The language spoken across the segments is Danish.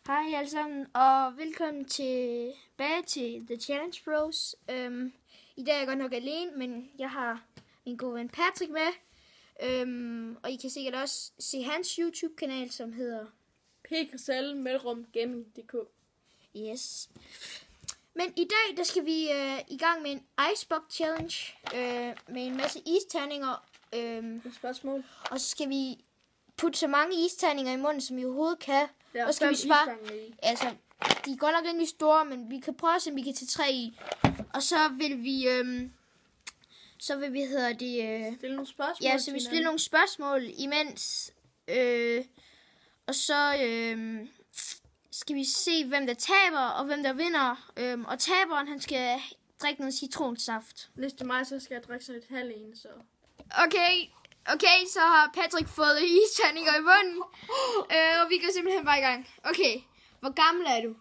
Hej alle sammen, og velkommen tilbage til The Challenge Bros. I dag er jeg godt nok alene, men jeg har min gode ven Patrick med. Og I kan sikkert også se hans YouTube-kanal, som hedder PKSL-Gaming.dk. Yes. Men i dag, der skal vi i gang med en Icebox Challenge med en masse isterninger. Spørgsmål. Og så skal vi putte så mange isterninger i munden, som vi overhovedet kan. Ja, og skal vi spare. Altså, de er godt nok rimelig store, men vi kan prøve at se, om vi kan tage 3 i. Og så vil vi, stille nogle spørgsmål. Ja, så vi stiller nogle spørgsmål imens. Og så skal vi se, hvem der taber, og hvem der vinder. Og taberen, han skal drikke noget citronsaft. Hvis det er mig, så skal jeg drikke sådan et halv en, så. Okay, så har Patrick fået isterninger i munden. Og vi går simpelthen bare i gang. Okay, hvor gammel er du?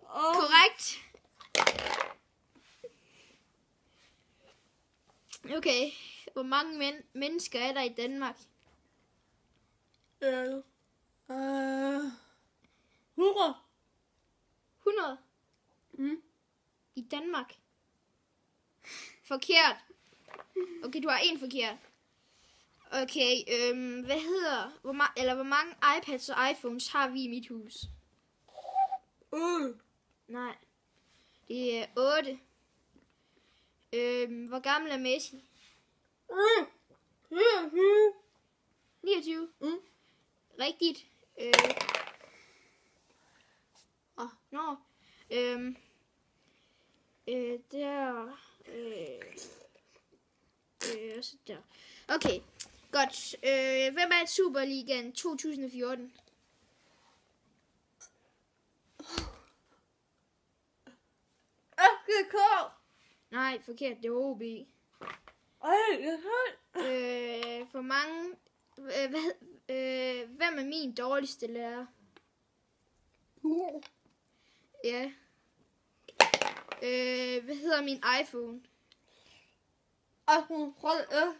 Korrekt. Okay, hvor mange mennesker er der i Danmark? 100. 100? I Danmark? Forkert. Okay, du har en forkert. Okay, hvor mange iPads og iPhones har vi i mit hus? Nej. Det er 8. Hvor gammel er Messi? 29. Rigtigt. Så der. Okay, godt. Hvem er Superligaen 2014? FCK. Nej, forkert. Det er OB. For mange... hvem er min dårligste lærer? Ja. Hvad hedder min iPhone? iPhone 12.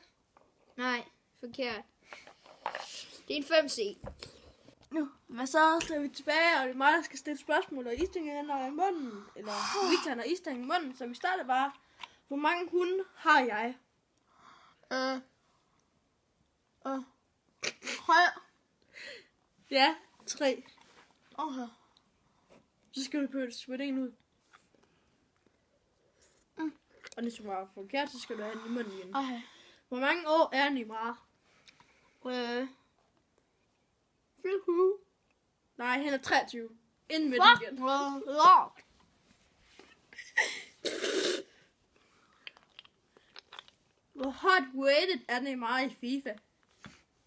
Nej, forkert. Det er en 5C. Nu, hvad så? Så er vi tilbage, og det er mig, der skal stille spørgsmål, og istænger i munden. Eller Victor har istænger i munden, så vi starter bare. Hvor mange hunde har jeg? Højre. Ja, 3. Okay. Så skal du spytte en ud. Og hvis du var forkert, så skal du have den i munden igen. Okay. Hvor mange år er Neymar? 24. Nej, han er 23. Ind med Fuck. den igen. Hvor hot rated er Neymar i FIFA?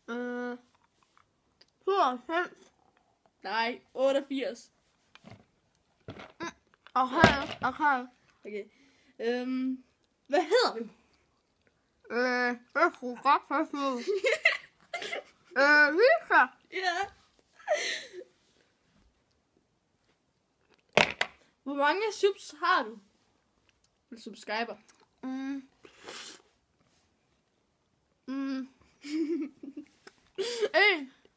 105. Nej, 88. Okay. Okay. Hvad hedder du? Jeg tror godt spørgsmål. Lisa. Ja. Hvor mange subs har du? Eller subscriber?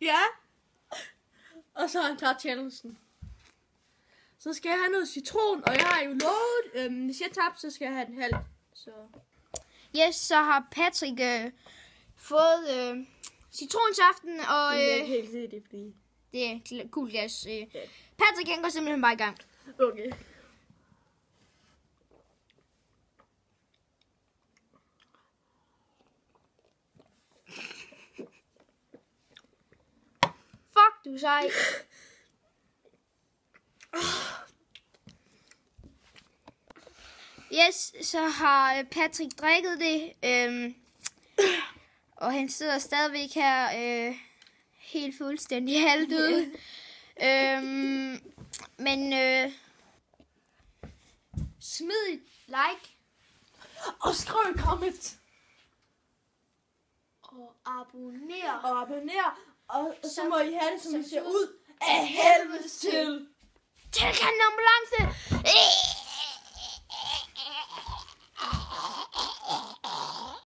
Ja. Og så har han klart challengen. Så skal jeg have noget citron, og jeg har jo lovet, hvis jeg tabte, så skal jeg have den halv. Så. Yes, så har Patrick fået citronsaften, og Jeg kan ikke helt se det, fordi. det er cool gas. Patrick, han går simpelthen bare i gang. Okay. Fuck, du er sej. Yes, så har Patrick drikket det, og han sidder stadigvæk her helt fuldstændig halvdød. Men smid et like Og skriv en comment. og abonner. Og abonner. Og så må I have det, som I ser ud af helvede til. Tilkald en ambulance.